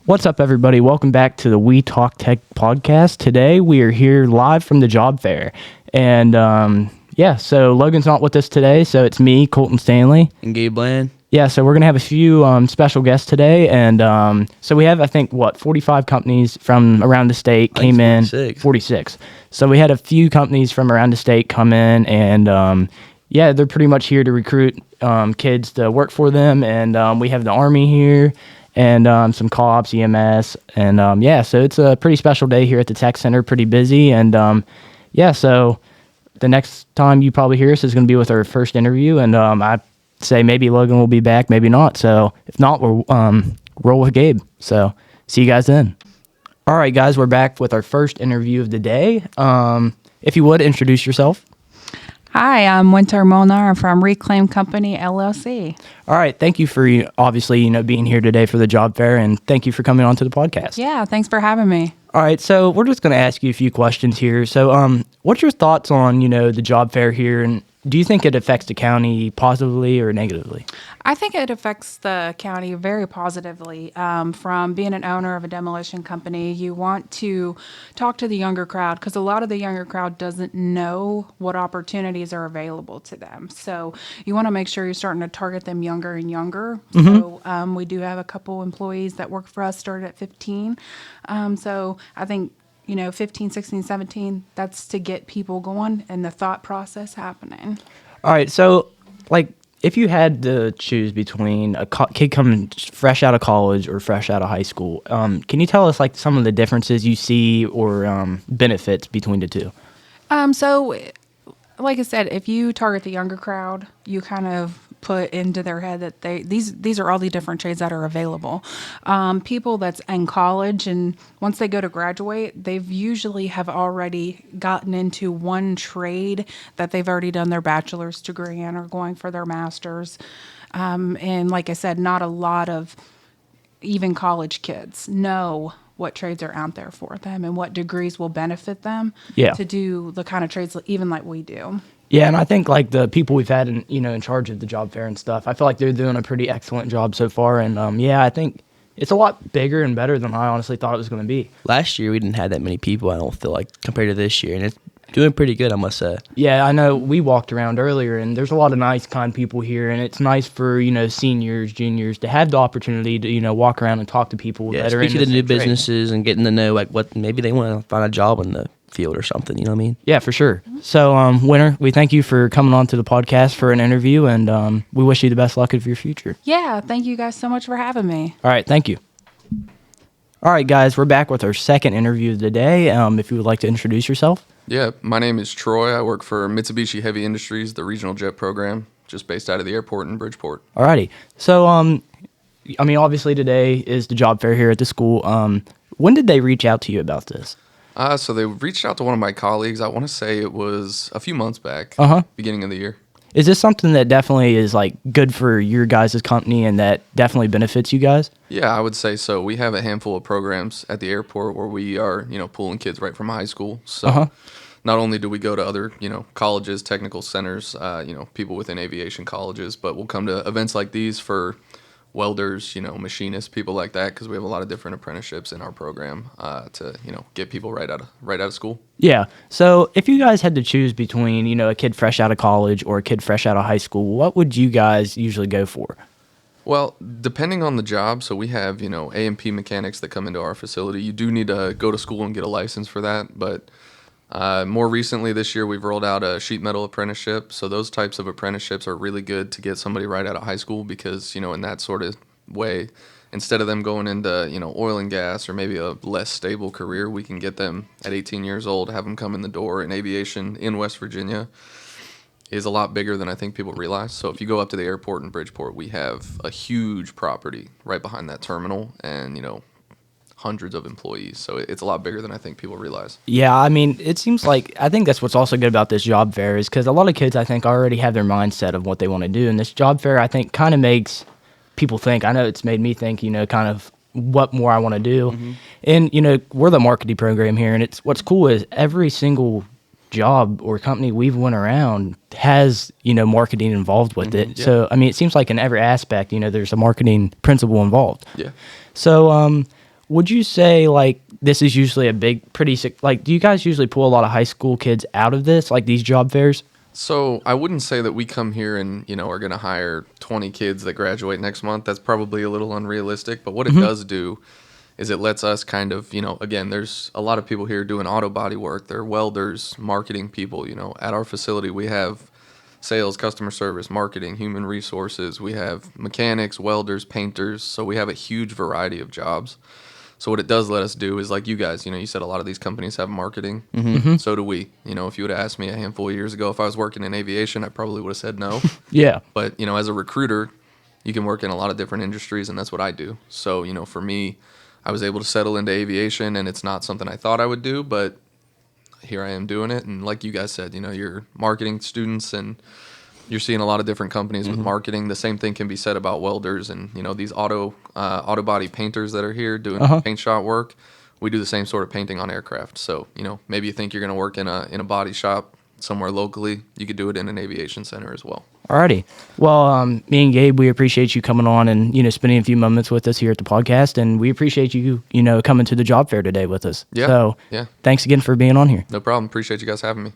What's up, everybody? Welcome back to the We Talk Tech podcast. Today, we are here live from the job fair. And so Logan's not with us today, so it's me, Colton Stanley. And Gabe Bland. Yeah, so we're going to have a few special guests today. And so we have, 45 companies from around the state came in. 46. So we had a few companies from around the state come in, and they're pretty much here to recruit kids to work for them. And we have the Army here. And some co-ops, EMS, and so it's a pretty special day here at the Tech Center, pretty busy, and so the next time you probably hear us is going to be with our first interview, and I'd say maybe Logan will be back, maybe not, so if not, we'll roll with Gabe, so see you guys then. All right, guys, we're back with our first interview of the day. If you would, introduce yourself. Hi, I'm Winter Molnar from Reclaim Company, LLC. All right. Thank you for obviously, being here today for the job fair, and thank you for coming on to the podcast. Yeah, thanks for having me. All right. So we're just going to ask you a few questions here. So what's your thoughts on, the job fair here, and do you think it affects the county positively or negatively? I think it affects the county very positively. From being an owner of a demolition company, you want to talk to the younger crowd because a lot of the younger crowd doesn't know what opportunities are available to them. So you want to make sure you're starting to target them younger and younger. Mm-hmm. So we do have a couple employees that work for us started at 15. So I think 15, 16, 17, that's to get people going and the thought process happening. All right. So, if you had to choose between a kid coming fresh out of college or fresh out of high school, can you tell us, some of the differences you see or benefits between the two? So, like I said, if you target the younger crowd, you kind of put into their head that these are all the different trades that are available. People that's in college, and once they go to graduate, they've usually have already gotten into one trade that they've already done their bachelor's degree in or going for their master's. And like I said, not a lot of even college kids know what trades are out there for them and what degrees will benefit them to do the kind of trades even like we do. Yeah, and I think the people we've had in charge of the job fair and stuff, I feel like they're doing a pretty excellent job so far. And I think it's a lot bigger and better than I honestly thought it was going to be. Last year we didn't have that many people, I don't feel like, compared to this year, and it's doing pretty good, I must say. Yeah, I know we walked around earlier, and there's a lot of nice, kind people here, and it's nice for seniors, juniors to have the opportunity to walk around and talk to people that are in the new businesses and getting to know what maybe they want to find a job in the field or something, you know what I mean? Yeah, for sure. So, Winter, we thank you for coming on to the podcast for an interview, and we wish you the best luck of your future. Yeah, thank you guys so much for having me. All right, thank you. All right, guys, we're back with our second interview of the day. If you would like to introduce yourself. Yeah, my name is Troy. I work for Mitsubishi Heavy Industries, the regional jet program, just based out of the airport in Bridgeport. All righty. So, obviously today is the job fair here at the school. When did they reach out to you about this? So they reached out to one of my colleagues. I want to say it was a few months back, beginning of the year. Is this something that definitely is good for your guys' company and that definitely benefits you guys? Yeah, I would say so. We have a handful of programs at the airport where we are, pulling kids right from high school. So not only do we go to other, colleges, technical centers, people within aviation colleges, but we'll come to events like these for welders, machinists, people like that, because we have a lot of different apprenticeships in our program to, get people right out of school. Yeah. So if you guys had to choose between, a kid fresh out of college or a kid fresh out of high school, what would you guys usually go for? Well, depending on the job, so we have, A&P mechanics that come into our facility. You do need to go to school and get a license for that, but more recently this year, we've rolled out a sheet metal apprenticeship. So those types of apprenticeships are really good to get somebody right out of high school because, in that sort of way, instead of them going into, oil and gas or maybe a less stable career, we can get them at 18 years old, have them come in the door. And aviation in West Virginia is a lot bigger than I think people realize. So if you go up to the airport in Bridgeport, we have a huge property right behind that terminal and, hundreds of employees. So it's a lot bigger than I think people realize. Yeah, I mean, it seems like, I think that's what's also good about this job fair is because a lot of kids, I think, already have their mindset of what they want to do. And this job fair, I think, kind of makes people think. I know it's made me think, kind of what more I want to do. Mm-hmm. And, we're the marketing program here. And what's cool is every single job or company we've went around has, marketing involved with it. Yeah. So, I mean, it seems like in every aspect, there's a marketing principle involved. Yeah. So, would you say like this is usually a big, like, do you guys usually pull a lot of high school kids out of this, like these job fairs? So I wouldn't say that we come here and, are going to hire 20 kids that graduate next month. That's probably a little unrealistic. But what it does do is it lets us kind of, again, there's a lot of people here doing auto body work. They're welders, marketing people. At our facility, we have sales, customer service, marketing, human resources. We have mechanics, welders, painters. So we have a huge variety of jobs. So what it does let us do is, like you guys, you said a lot of these companies have marketing. So do we. If you would have asked me a handful of years ago if I was working in aviation, I probably would have said no. Yeah. But, as a recruiter, you can work in a lot of different industries, and that's what I do. So, for me, I was able to settle into aviation, and it's not something I thought I would do, but here I am doing it. And like you guys said, you're marketing students, and you're seeing a lot of different companies with marketing. The same thing can be said about welders and, these auto body painters that are here doing paint shop work. We do the same sort of painting on aircraft. So, maybe you think you're going to work in a body shop somewhere locally. You could do it in an aviation center as well. Alrighty. Well, me and Gabe, we appreciate you coming on and, spending a few moments with us here at the podcast. And we appreciate you, coming to the job fair today with us. Yeah. So, thanks again for being on here. No problem. Appreciate you guys having me.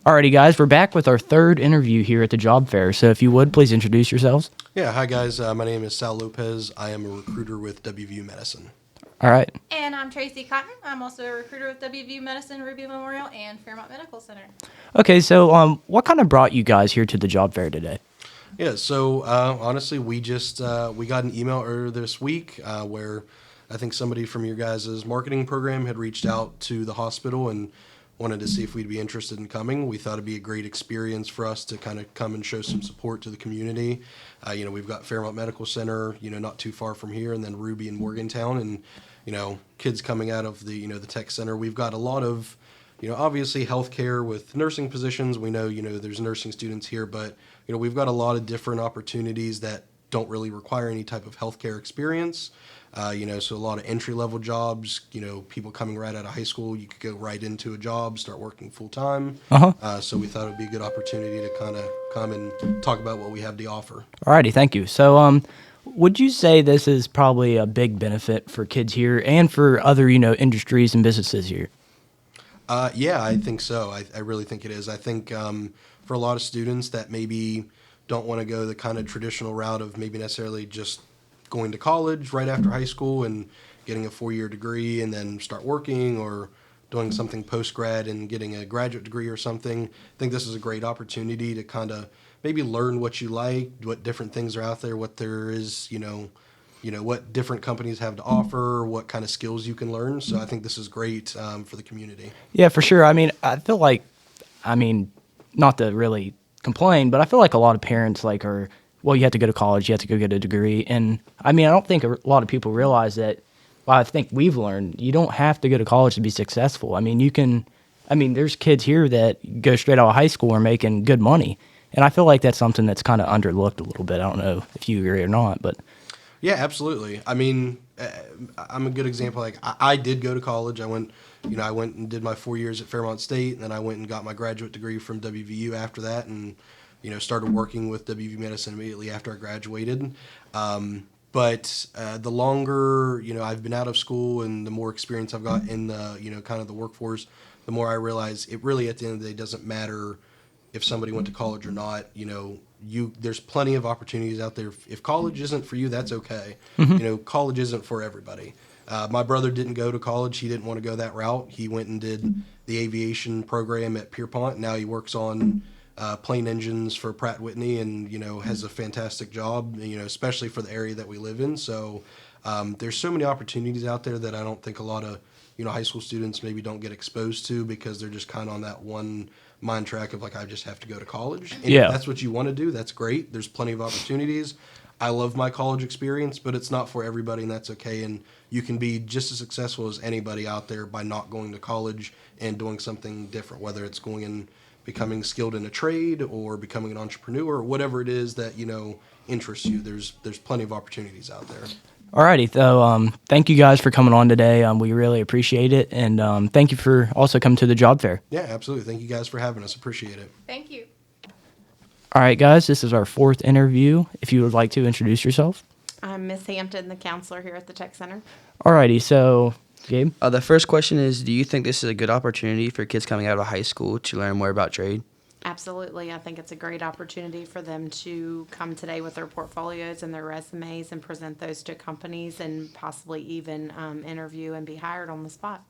Alrighty, guys, we're back with our third interview here at the job fair. So if you would, please introduce yourselves. Yeah, hi guys. My name is Sal Lopez. I am a recruiter with WVU Medicine. All right. And I'm Tracy Cotton. I'm also a recruiter with WVU Medicine, Ruby Memorial, and Fairmont Medical Center. Okay, so what kind of brought you guys here to the job fair today? Yeah, so honestly, we just we got an email earlier this week where I think somebody from your guys' marketing program had reached out to the hospital and wanted to see if we'd be interested in coming. We thought it'd be a great experience for us to kind of come and show some support to the community. We've got Fairmont Medical Center, not too far from here, and then Ruby in Morgantown, and kids coming out of the the tech center. We've got a lot of obviously healthcare with nursing positions. We know there's nursing students here, but we've got a lot of different opportunities that don't really require any type of healthcare experience. So a lot of entry-level jobs, people coming right out of high school, you could go right into a job, start working full-time. So we thought it would be a good opportunity to kind of come and talk about what we have to offer. Alrighty, thank you. So would you say this is probably a big benefit for kids here and for other, industries and businesses here? Yeah, I think so. I really think it is. I think for a lot of students that maybe don't want to go the kind of traditional route of maybe necessarily just going to college right after high school and getting a 4-year degree and then start working, or doing something post-grad and getting a graduate degree or something. I think this is a great opportunity to kind of maybe learn what you like, what different things are out there, what there is, what different companies have to offer, what kind of skills you can learn. So I think this is great for the community. Yeah, for sure. I feel like, not to really complain, but I feel like a lot of parents well, you have to go to college, you have to go get a degree. And I don't think a lot of people realize that. Well, I think we've learned you don't have to go to college to be successful. There's kids here that go straight out of high school and are making good money. And I feel like that's something that's kind of underlooked a little bit. I don't know if you agree or not, but. Yeah, absolutely. I'm a good example. I did go to college. I went and did my 4 years at Fairmont State, and then I went and got my graduate degree from WVU after that, and started working with WVU Medicine immediately after I graduated. But the longer, I've been out of school and the more experience I've got in the, kind of the workforce, the more I realize it really at the end of the day doesn't matter if somebody went to college or not. There's plenty of opportunities out there. If college isn't for you, that's okay. College isn't for everybody. My brother didn't go to college. He didn't want to go that route. He went and did the aviation program at Pierpont. Now he works on plane engines for Pratt Whitney, and has a fantastic job, especially for the area that we live in. So there's so many opportunities out there that I don't think a lot of high school students maybe don't get exposed to, because they're just kind of on that one mind track of I just have to go to college. And if that's what you want to do, that's great. There's plenty of opportunities. I love my college experience, but it's not for everybody, and that's okay. And you can be just as successful as anybody out there by not going to college and doing something different, whether it's going and becoming skilled in a trade or becoming an entrepreneur, or whatever it is that interests you. There's plenty of opportunities out there. Alrighty, so thank you guys for coming on today. We really appreciate it, and thank you for also coming to the job fair. Yeah, absolutely. Thank you guys for having us. Appreciate it. Thank you. All right, guys, this is our fourth interview. If you would like to introduce yourself. I'm Miss Hampton, the counselor here at the Tech Center. Alrighty, so Gabe. The first question is, do you think this is a good opportunity for kids coming out of high school to learn more about trade? Absolutely. I think it's a great opportunity for them to come today with their portfolios and their resumes and present those to companies and possibly even interview and be hired on the spot.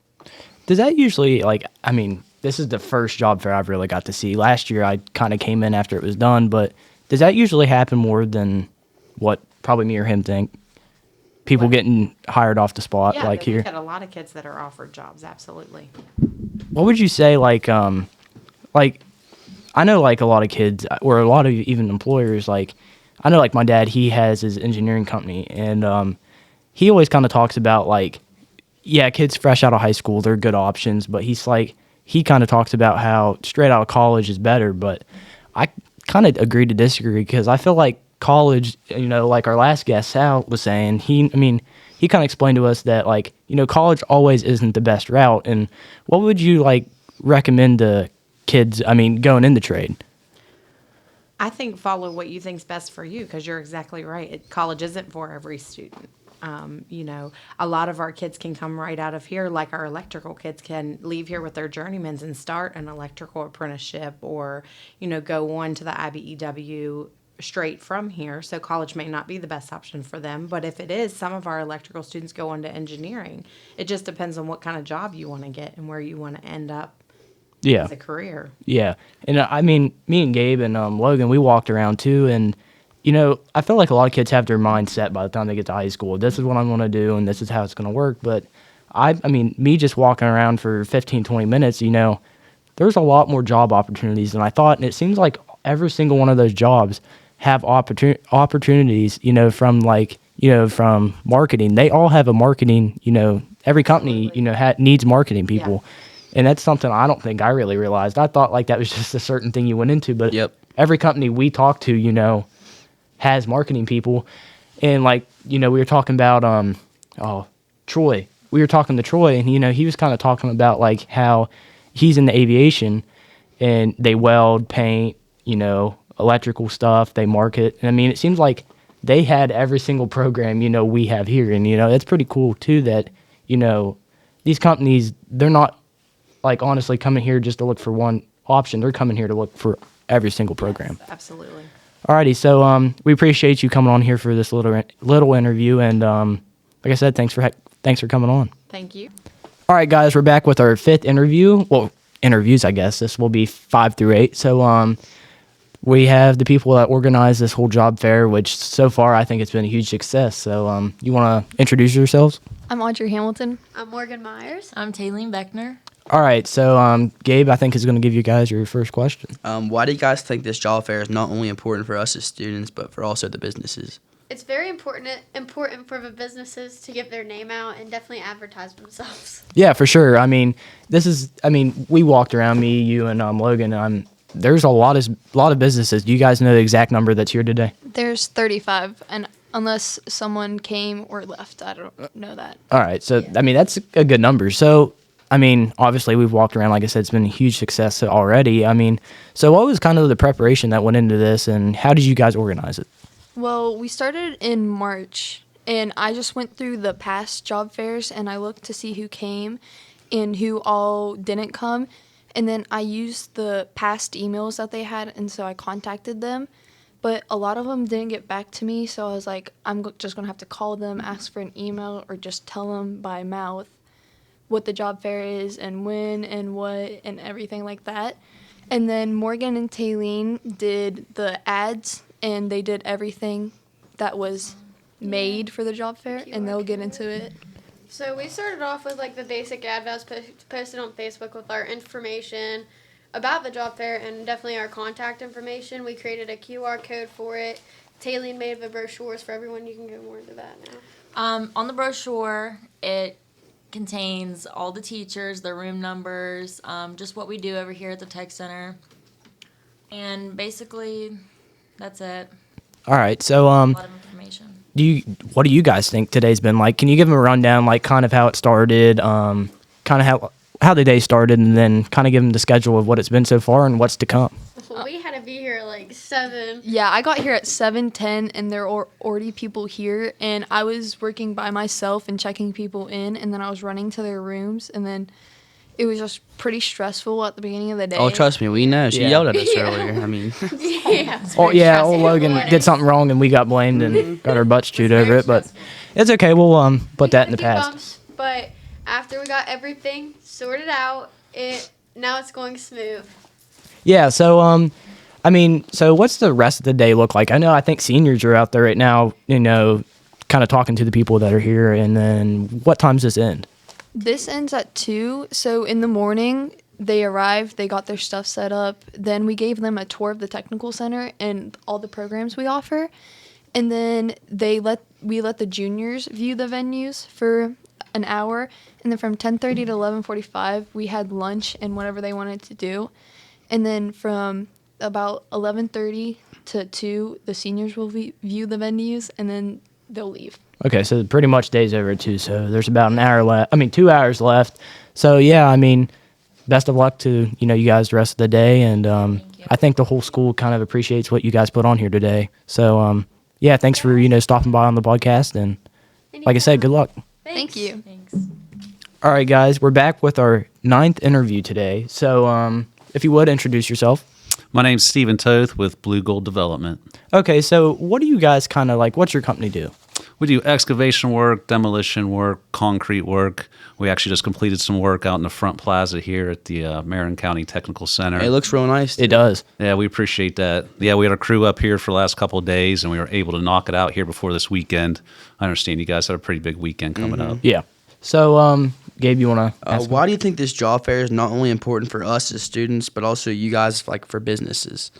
Does that usually, like, I mean, this is the first job fair I've really got to see. Last year I kind of came in after it was done, but does that usually happen more than what probably me or him think? People getting hired off the spot, Yeah, like but here. we've had a lot of kids that are offered jobs, absolutely. What would you say, like I know, like, a lot of kids or a lot of even employers, like, I know, like, my dad, he has his engineering company, and he always kind of talks about, like, yeah, kids fresh out of high school, they're good options, but he's like, he kind of talks about how straight out of college is better, but I kind of agree to disagree because I feel like college, you know, like our last guest, Sal, was saying, he kind of explained to us that, like, you know, college always isn't the best route, and what would you, like, recommend to kids, going into trade? I think follow what you think's best for you because you're exactly right. College isn't for every student. A lot of our kids can come right out of here, like our electrical kids can leave here with their journeymans and start an electrical apprenticeship or, go on to the IBEW straight from here. So college may not be the best option for them. But if it is, some of our electrical students go on to engineering. It just depends on what kind of job you want to get and where you want to end up as a career. Yeah. And me and Gabe and Logan, we walked around too, and I feel like a lot of kids have their mind set by the time they get to high school. This is what I'm going to do, and this is how it's going to work. But me just walking around for 15, 20 minutes, there's a lot more job opportunities than I thought. And it seems like every single one of those jobs have opportunities, from marketing. They all have a marketing, every company, needs marketing people. Yeah. And that's something I don't think I really realized. I thought like that was just a certain thing you went into, but every company we talk to, has marketing people. And we were talking about Troy. We were talking to Troy, and he was kind of talking about like how he's in the aviation and they weld, paint, electrical stuff, they market. And it seems like they had every single program we have here, and it's pretty cool too that these companies, they're not like honestly coming here just to look for one option. They're coming here to look for every single program. Yes, absolutely. Alrighty, so we appreciate you coming on here for this little interview, and like I said, thanks for coming on. Thank you. All right, guys, we're back with our fifth interview. Well, interviews, I guess. This will be 5 through 8. So we have the people that organized this whole job fair, which so far I think it's been a huge success. So you want to introduce yourselves? I'm Audrey Hamilton. I'm Morgan Myers. I'm Taylene Beckner. All right, so Gabe, I think, is going to give you guys your first question. Why do you guys think this job fair is not only important for us as students, but for also the businesses? It's very important for the businesses to get their name out and definitely advertise themselves. Yeah, for sure. We walked around, me, you, and Logan. There's a lot of businesses. Do you guys know the exact number that's here today? There's 35, and unless someone came or left, I don't know that. All right, so that's a good number. So obviously we've walked around. Like I said, it's been a huge success already. So what was kind of the preparation that went into this, and how did you guys organize it? Well, we started in March, and I just went through the past job fairs, and I looked to see who came and who all didn't come. And then I used the past emails that they had, and so I contacted them. But a lot of them didn't get back to me, so I was like, I'm just going to have to call them, ask for an email, or just tell them by mouth what the job fair is and when and what and everything like that. And then Morgan and Taylene did the ads, and they did everything that was made for the job fair, and they'll get into it. So we started off with like the basic ad that was posted on Facebook with our information about the job fair and definitely our contact information. We created a QR code for it. Taylene made the brochures for everyone. You can go more into that now. On the brochure, it contains all the teachers, their room numbers, just what we do over here at the Tech Center. And basically, that's it. All right, so a lot of information. What do you guys think today's been like? Can you give them a rundown, like kind of how it started, kind of how the day started, and then kind of give them the schedule of what it's been so far and what's to come? Well, we had to be here at like 7. Yeah, I got here at 7:10, and there are already people here, and I was working by myself and checking people in, and then I was running to their rooms, and then it was just pretty stressful at the beginning of the day. Oh, trust me, we know. She Yeah. yelled at us earlier. I mean, Yeah. Oh yeah, old Logan did something wrong and we got blamed and got our butts chewed over it, but it's okay. We'll put that in the We had a few past. bumps, but after we got everything sorted out, now it's going smooth. Yeah. So I mean, so what's the rest of the day look like? I think seniors are out there right now, kind of talking to the people that are here. And then what times does this end? This ends at 2, so in the morning, they arrived, they got their stuff set up, then we gave them a tour of the technical center and all the programs we offer, and then we let the juniors view the venues for an hour, and then from 10:30 to 11:45, we had lunch and whatever they wanted to do, and then from about 11:30 to 2, the seniors will view the venues, and then they'll leave. Okay, so pretty much day's over too. So there's about an hour left. 2 hours left. So yeah, best of luck to you guys the rest of the day, and I think the whole school kind of appreciates what you guys put on here today. So yeah, thanks for stopping by on the podcast, and like I said, good luck. Thank you. Thanks. All right, guys, we're back with our 9th interview today. So if you would introduce yourself. My name's Stephen Toth with Blue Gold Development. Okay, so what do you guys kind of like? What's your company do? We do excavation work, demolition work, concrete work. We actually just completed some work out in the front plaza here at the Marion County Technical Center. it looks real nice. It does. Yeah, we appreciate that. Yeah, we had our crew up here for the last couple of days, and we were able to knock it out here before this weekend. I understand you guys have a pretty big weekend coming up. Yeah. So, Gabe, you want to ask? Why do you think this job fair is not only important for us as students, but also you guys like for businesses?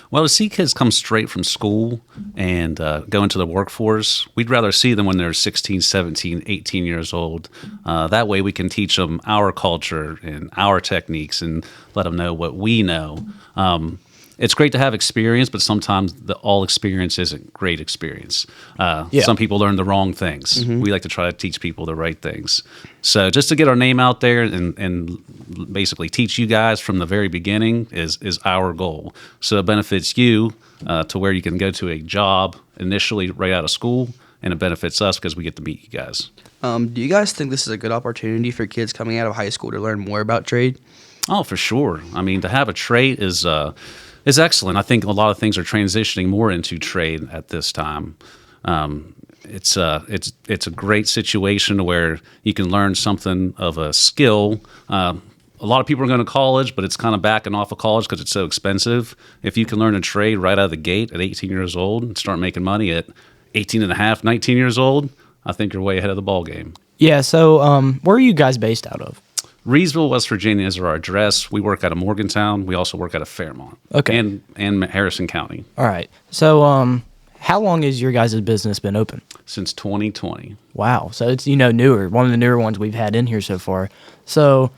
Well, to see kids come straight from school and go into the workforce, we'd rather see them when they're 16, 17, 18 years old. That way we can teach them our culture and our techniques and let them know what we know. It's great to have experience, but sometimes all experience isn't great experience. Some people learn the wrong things. Mm-hmm. We like to try to teach people the right things. So just to get our name out there and basically teach you guys from the very beginning is our goal. So it benefits you to where you can go to a job initially right out of school, and it benefits us because we get to meet you guys. Do you guys think this is a good opportunity for kids coming out of high school to learn more about trade? Oh, for sure. To have a trade is excellent. I think a lot of things are transitioning more into trade at this time. It's a great situation where you can learn something of a skill. A lot of people are going to college, but it's kind of backing off of college because it's so expensive. If you can learn a trade right out of the gate at 18 years old and start making money at 18 and a half, 19 years old, I think you're way ahead of the ball game. Yeah. So, where are you guys based out of? Reedsville, West Virginia is our address. We work out of Morgantown. We also work out of Fairmont. Okay. And Harrison County. All right. So, how long has your guys' business been open? Since 2020. Wow. So it's newer, one of the newer ones we've had in here so far. So,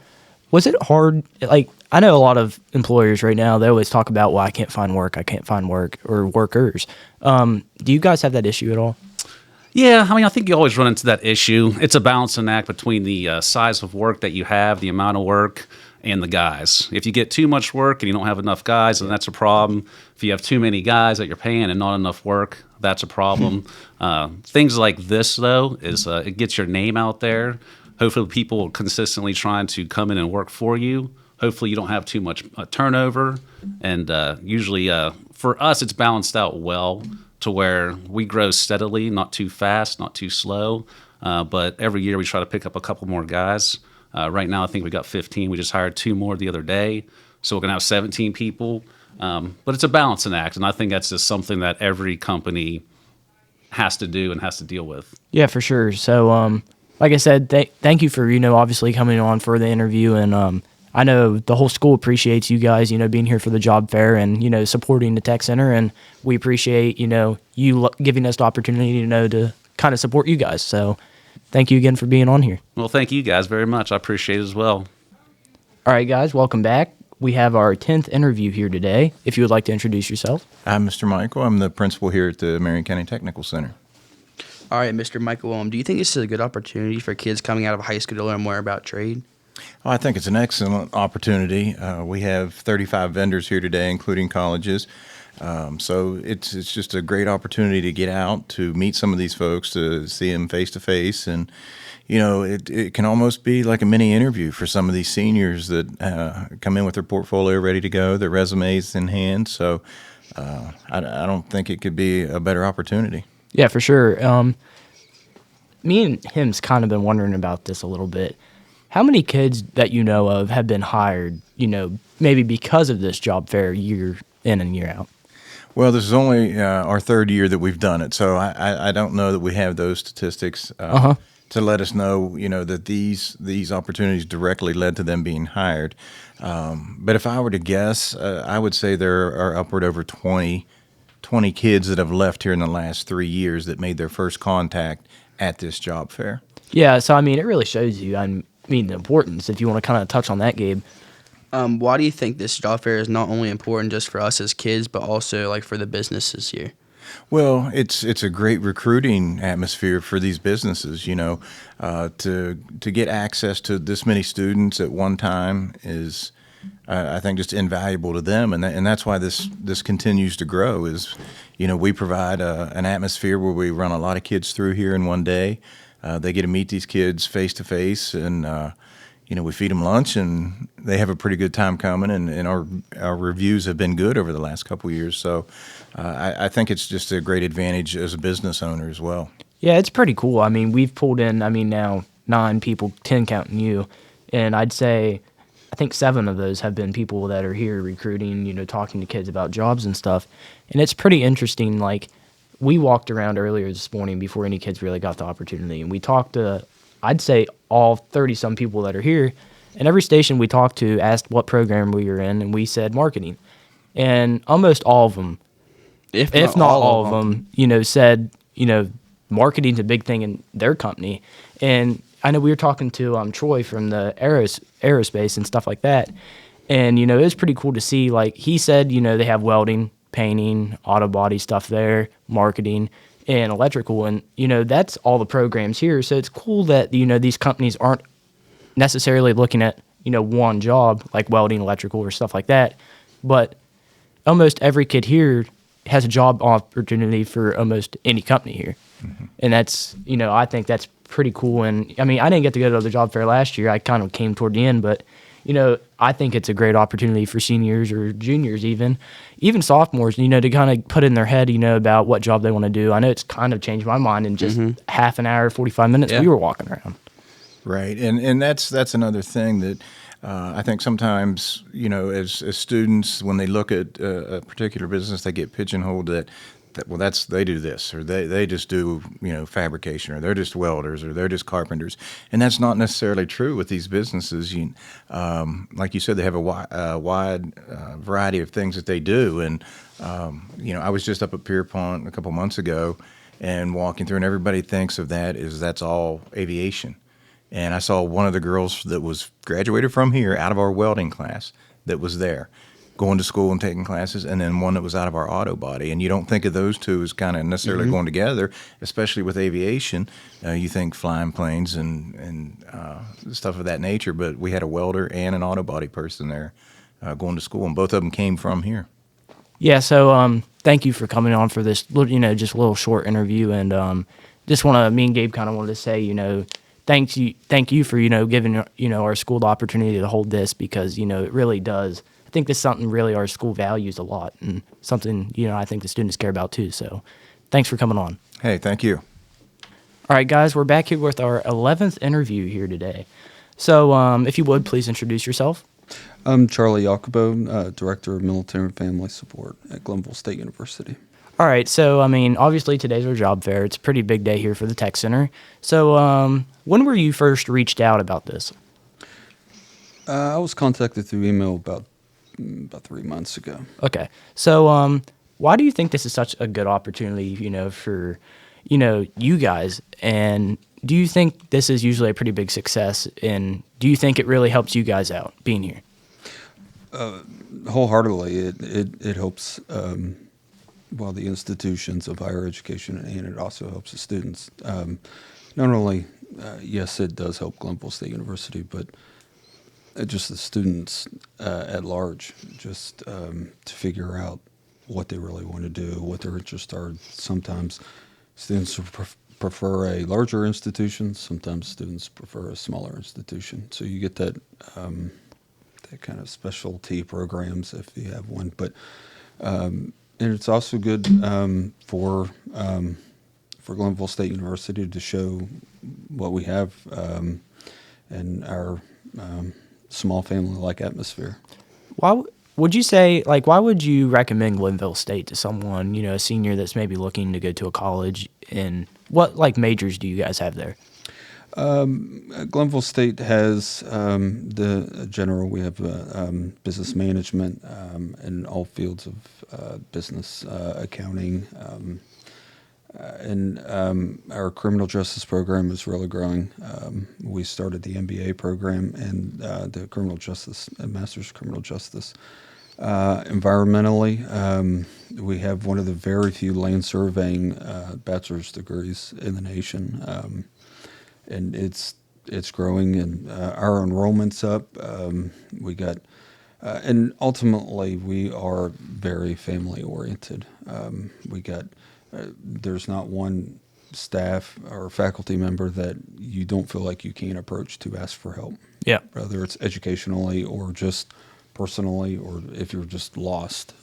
was it hard? Like, I know a lot of employers right now, they always talk about, well, I can't find work, or workers. Do you guys have that issue at all? Yeah, I think you always run into that issue. It's a balancing act between the size of work that you have, the amount of work, and the guys. If you get too much work and you don't have enough guys, then that's a problem. If you have too many guys that you're paying and not enough work, that's a problem. Things like this, though, is it gets your name out there. Hopefully people are consistently trying to come in and work for you. Hopefully you don't have too much turnover. And usually for us, it's balanced out well to where we grow steadily, not too fast, not too slow. But every year we try to pick up a couple more guys. Right now I think we got 15. We just hired 2 more the other day. So we're going to have 17 people. But it's a balancing act. And I think that's just something that every company has to do and has to deal with. Yeah, for sure. So, like I said, thank you for, obviously coming on for the interview. And I know the whole school appreciates you guys, being here for the job fair and, supporting the tech center. And we appreciate, you giving us the opportunity, to kind of support you guys. So thank you again for being on here. Well, thank you guys very much. I appreciate it as well. All right, guys, welcome back. We have our 10th interview here today. If you would like to introduce yourself. I'm Mr. Michael. I'm the principal here at the Marion County Technical Center. All right, Mr. Michael, do you think this is a good opportunity for kids coming out of high school to learn more about trade? Well, I think it's an excellent opportunity. We have 35 vendors here today, including colleges. So it's just a great opportunity to get out, to meet some of these folks, to see them face to face. And, you know, it can almost be like a mini interview for some of these seniors that come in with their portfolio ready to go, their resumes in hand. So I don't think it could be a better opportunity. Yeah, for sure. Me and him's kind of been wondering about this a little bit. How many kids that you know of have been hired, you know, maybe because of this job fair year in and year out? Well, this is only our third year that we've done it, so I don't know that we have those statistics to let us know, you know, that these opportunities directly led to them being hired. But if I were to guess, I would say there are upward over 20 kids that have left here in the last 3 years that made their first contact at this job fair. Yeah, so I mean, it really shows you, the importance, if you want to kind of touch on that, Gabe. Why do you think this job fair is not only important just for us as kids, but also like for the businesses here? Well, it's a great recruiting atmosphere for these businesses. You know, to get access to this many students at one time is, I think, just invaluable to them, and that's why this continues to grow. Is, you know, we provide an atmosphere where we run a lot of kids through here in one day. They get to meet these kids face to face, and you know, we feed them lunch, and they have a pretty good time coming. And our reviews have been good over the last couple of years. So I think it's just a great advantage as a business owner as well. Yeah, it's pretty cool. I mean, we've pulled in, now 9 people, 10 counting you, and I'd say I think 7 of those have been people that are here recruiting, you know, talking to kids about jobs and stuff. And it's pretty interesting. Like, we walked around earlier this morning before any kids really got the opportunity, and we talked to, I'd say, all 30-some people that are here. And every station we talked to asked what program we were in, and we said marketing. And almost all of them, if not all of them, you know, said, you know, marketing's a big thing in their company. And I know we were talking to Troy from the aerospace and stuff like that. And, you know, it was pretty cool to see, like, he said, you know, they have welding, painting, auto body stuff there, marketing, and electrical. And, you know, that's all the programs here. So it's cool that, you know, these companies aren't necessarily looking at, you know, one job like welding, electrical, or stuff like that. But almost every kid here has a job opportunity for almost any company here. Mm-hmm. And that's, you know, I think that's pretty cool. And, I mean, I didn't get to go to the job fair last year. I kind of came toward the end, but, you know, I think it's a great opportunity for seniors or juniors even sophomores, you know, to kind of put in their head, you know, about what job they want to do. I know it's kind of changed my mind in just half an hour, 45 minutes we were walking around. Right. And that's another thing that I think sometimes, you know, as students, when they look at a particular business, they get pigeonholed that well, they do this, or they just do, you know, fabrication, or they're just welders, or they're just carpenters, and that's not necessarily true with these businesses. Like you said, they have a wide variety of things that they do, and you know, I was just up at Pierpont a couple months ago, and walking through, and everybody thinks of that's all aviation, and I saw one of the girls that was graduated from here out of our welding class that was there, going to school and taking classes, and then one that was out of our auto body. And you don't think of those two as kind of necessarily going together, especially with aviation. You think flying planes and stuff of that nature, but we had a welder and an auto body person there going to school, and both of them came from here. Yeah, so thank you for coming on for this, you know, just a little short interview, and just me and Gabe kind of wanted to say, you know, thank you for, you know, giving, you know, our school the opportunity to hold this, because, you know, it really does. I think this is something really our school values a lot, and something, you know, I think the students care about too. So thanks for coming on. Hey, thank you. All right, guys, we're back here with our 11th interview here today. So if you would, please introduce yourself. I'm Charlie Jacobo, Director of Military and Family Support at Glenville State University. All right, so, I mean, obviously today's our job fair. It's a pretty big day here for the Tech Center. So when were you first reached out about this? I was contacted through email about 3 months ago. Okay. So why do you think this is such a good opportunity, you know, for, you know, you guys? And do you think this is usually a pretty big success? And do you think it really helps you guys out being here? Wholeheartedly. It helps, the institutions of higher education, and it also helps the students. Not only, yes, it does help Glenville State University, but just the students at large, just to figure out what they really want to do, what their interests are. Sometimes students prefer a larger institution. Sometimes students prefer a smaller institution. So you get that that kind of specialty programs if you have one. But and it's also good for Glenville State University to show what we have in our small family-like atmosphere. Why would you say, like, why would you recommend Glenville State to someone, a senior that's maybe looking to go to a college? And what, like, majors do you guys have there? Glenville State has the general. We have business management in all fields of business, accounting, and our criminal justice program is really growing. We started the MBA program and the criminal justice, master's criminal justice. Environmentally, we have one of the very few land surveying bachelor's degrees in the nation, and it's growing. And our enrollment's up. We got, and ultimately, we are very family oriented. We got. There's not one staff or faculty member that you don't feel like you can approach to ask for help. Yeah. Whether it's educationally or just personally, or if you're just lost.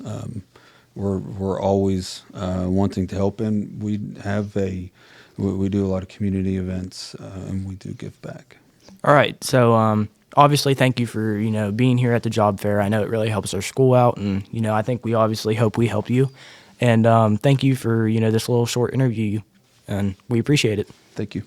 We're always wanting to help, and we do a lot of community events, and we do give back. All right. So obviously, thank you for being here at the job fair. I know it really helps our school out, and I think we obviously hope we helped you. And thank you for this little short interview, and we appreciate it. Thank you.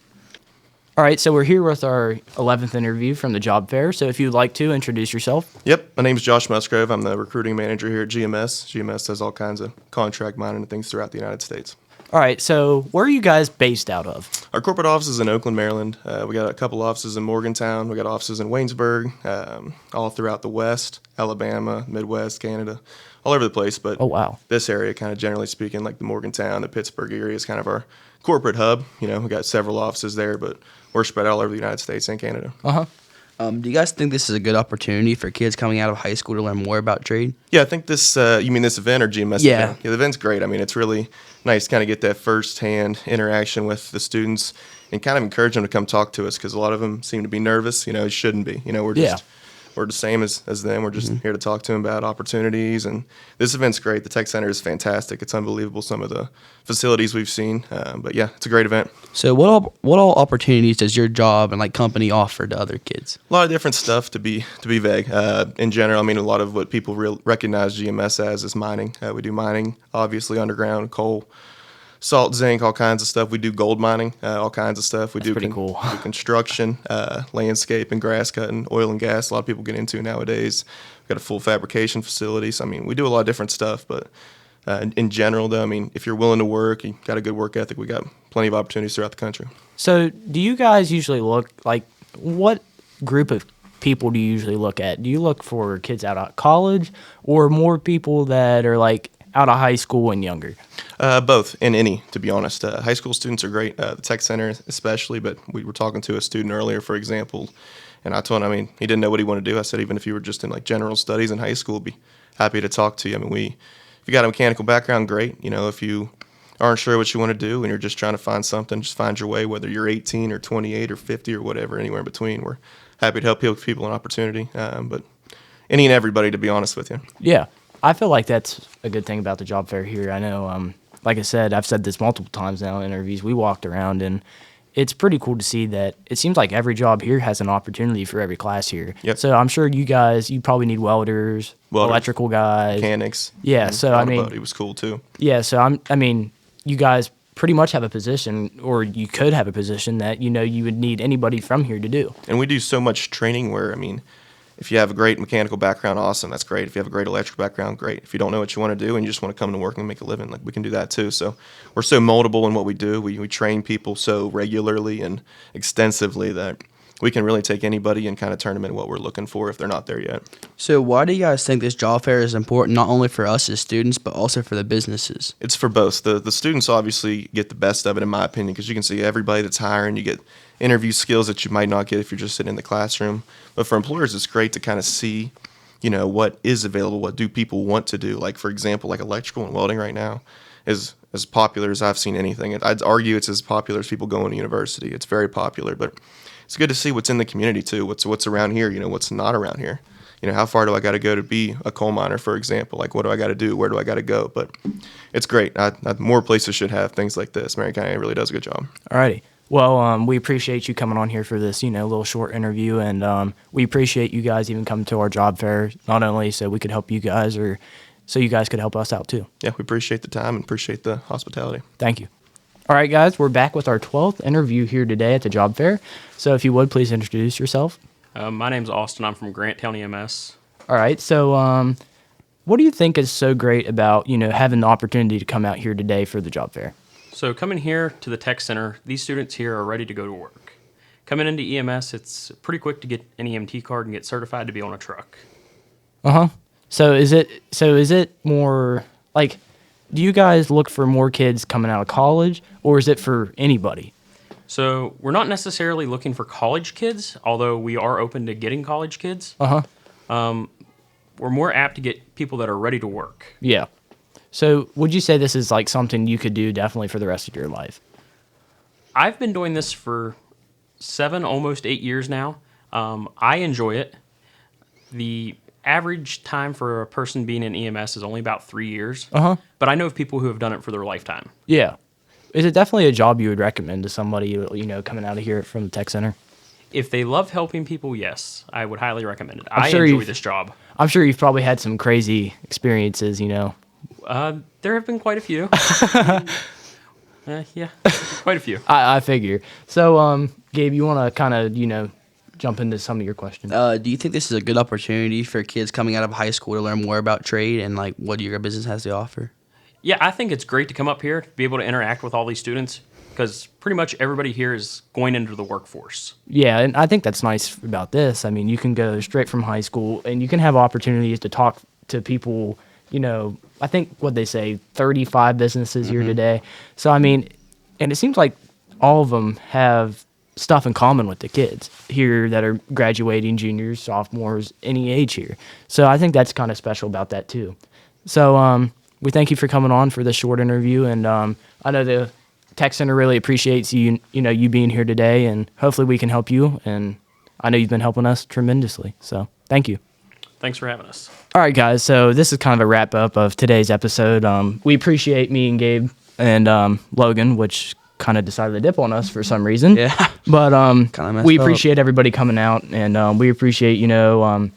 All right, so we're here with our 11th interview from the job fair. So if you'd like to introduce yourself. Yep, my name's Josh Musgrove. I'm the recruiting manager here at GMS. GMS does all kinds of contract mining and things throughout the United States. All right, so where are you guys based out of? Our corporate office is in Oakland, Maryland. We got a couple offices in Morgantown. We got offices in Waynesburg, all throughout the West, Alabama, Midwest, Canada, all over the place. But oh, wow. This area, kind of generally speaking, like the Morgantown, the Pittsburgh area is kind of our corporate hub. We got several offices there, but we're spread all over the United States and Canada. Uh-huh. Do you guys think this is a good opportunity for kids coming out of high school to learn more about trade? Yeah, I think this, you mean this event or GMS event? Yeah, the event's great. I mean, it's really nice to kind of get that first-hand interaction with the students and kind of encourage them to come talk to us, because a lot of them seem to be nervous. It shouldn't be. We're the same as them. We're just here to talk to them about opportunities. And this event's great. The Tech Center is fantastic. It's unbelievable, some of the facilities we've seen. But yeah, it's a great event. So what all opportunities does your job and company offer to other kids? A lot of different stuff, to be vague. In general, I mean, a lot of what people recognize GMS as is mining. We do mining, obviously underground, coal, salt, zinc, all kinds of stuff. We do gold mining, all kinds of stuff. That's pretty cool. We do construction, landscape and grass cutting, oil and gas. A lot of people get into nowadays. We've got a full fabrication facility. So, I mean, we do a lot of different stuff. But in general, though, I mean, if you're willing to work, you got a good work ethic, we got plenty of opportunities throughout the country. So do you guys usually look, what group of people do you usually look at? Do you look for kids out of college or more people that are out of high school and younger? Both, and any, to be honest. High school students are great, the Tech Center especially, but we were talking to a student earlier, for example, and I told him, I mean, he didn't know what he wanted to do. I said, even if you were just in general studies in high school, be happy to talk to you. I mean, if you got a mechanical background, great. If you aren't sure what you want to do and you're just trying to find something, just find your way, whether you're 18 or 28 or 50 or whatever, anywhere in between. We're happy to help people an opportunity, but any and everybody, to be honest with you. Yeah. I feel like that's a good thing about the job fair here. I know, like I said, I've said this multiple times now in interviews. We walked around, and it's pretty cool to see that it seems like every job here has an opportunity for every class here. Yep. So I'm sure you probably need welders, electrical guys. Mechanics. Yeah, so I mean. He was cool, too. Yeah, so you guys pretty much have a position, or you could have a position that, you would need anybody from here to do. And we do so much training where, I mean, if you have a great mechanical background, awesome, that's great. If you have a great electrical background, great. If you don't know what you want to do and you just want to come to work and make a living, we can do that too. So we're so moldable in what we do. We train people so regularly and extensively that we can really take anybody and kind of turn them into what we're looking for if they're not there yet. So why do you guys think this job fair is important, not only for us as students, but also for the businesses? It's for both. The students obviously get the best of it, in my opinion, because you can see everybody that's hiring. You get interview skills that you might not get if you're just sitting in the classroom. But for employers, it's great to kind of see, what is available, what do people want to do. Like, for example, like electrical and welding right now is as popular as I've seen anything. I'd argue it's as popular as people going to university. It's very popular, but it's good to see what's in the community too. What's around here, what's not around here. How far do I got to go to be a coal miner, for example? Like, what do I got to do? Where do I got to go? But it's great. More places should have things like this. Marion County really does a good job. All righty. Well, we appreciate you coming on here for this, little short interview, and we appreciate you guys even coming to our job fair, not only so we could help you guys, or so you guys could help us out too. Yeah, we appreciate the time and appreciate the hospitality. Thank you. All right, guys, we're back with our 12th interview here today at the job fair. So if you would, please introduce yourself. My name's Austin. I'm from Grant County EMS. All right, so what do you think is so great about, having the opportunity to come out here today for the job fair? So coming here to the tech center, these students here are ready to go to work. Coming into EMS, it's pretty quick to get an EMT card and get certified to be on a truck. Uh-huh. So is it more like, do you guys look for more kids coming out of college, or is it for anybody? So we're not necessarily looking for college kids, although we are open to getting college kids. Uh-huh. We're more apt to get people that are ready to work. Yeah. So would you say this is like something you could do definitely for the rest of your life? I've been doing this for 7, almost 8 years now. I enjoy it. The average time for a person being in EMS is only about 3 years. Uh-huh. But I know of people who have done it for their lifetime. Yeah. Is it definitely a job you would recommend to somebody, coming out of here from the tech center? If they love helping people, yes, I would highly recommend it. I enjoy this job. I'm sure you've probably had some crazy experiences, There have been quite a few. Yeah, quite a few. I figure. So, Gabe, you want to kind of, jump into some of your questions? Do you think this is a good opportunity for kids coming out of high school to learn more about trade and like what your business has to offer? Yeah, I think it's great to come up here, to be able to interact with all these students, because pretty much everybody here is going into the workforce. Yeah, and I think that's nice about this. I mean, you can go straight from high school, and you can have opportunities to talk to people, I think what they say, 35 businesses here today. So, I mean, and it seems like all of them have stuff in common with the kids here that are graduating, juniors, sophomores, any age here. So I think that's kind of special about that too. So we thank you for coming on for this short interview, and I know the Tech Center really appreciates you being here today, and hopefully we can help you, and I know you've been helping us tremendously. So thank you. Thanks for having us. All right, guys. So this is kind of a wrap up of today's episode. We appreciate me and Gabe and Logan, which kind of decided to dip on us for some reason. Yeah. But we up. appreciate everybody coming out, and we appreciate,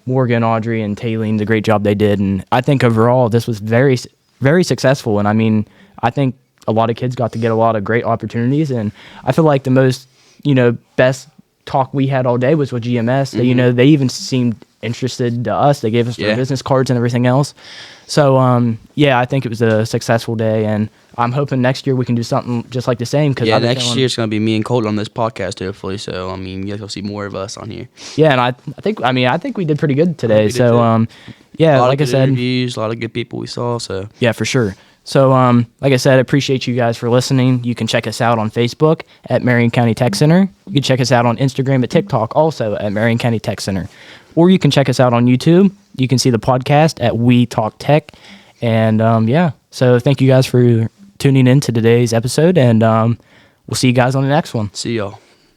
Morgan, Audrey, and Taylene, the great job they did. And I think overall this was very, very successful. And I mean, I think a lot of kids got to get a lot of great opportunities. And I feel like the most, best talk we had all day was with GMS. They, they even seemed interested to us. They gave us their business cards and everything else. So, I think it was a successful day, and I'm hoping next year we can do something just like the same. Cause next year it's going to be me and Colton on this podcast, hopefully. So, I mean, you guys will see more of us on here. Yeah, and I think we did pretty good today. So, like I said, interviews, a lot of good people we saw. So, yeah, for sure. So, like I said, I appreciate you guys for listening. You can check us out on Facebook at Marion County Tech Center. You can check us out on Instagram and TikTok also at Marion County Tech Center. Or you can check us out on YouTube. You can see the podcast at We Talk Tech. And, so thank you guys for tuning in to today's episode, and we'll see you guys on the next one. See y'all.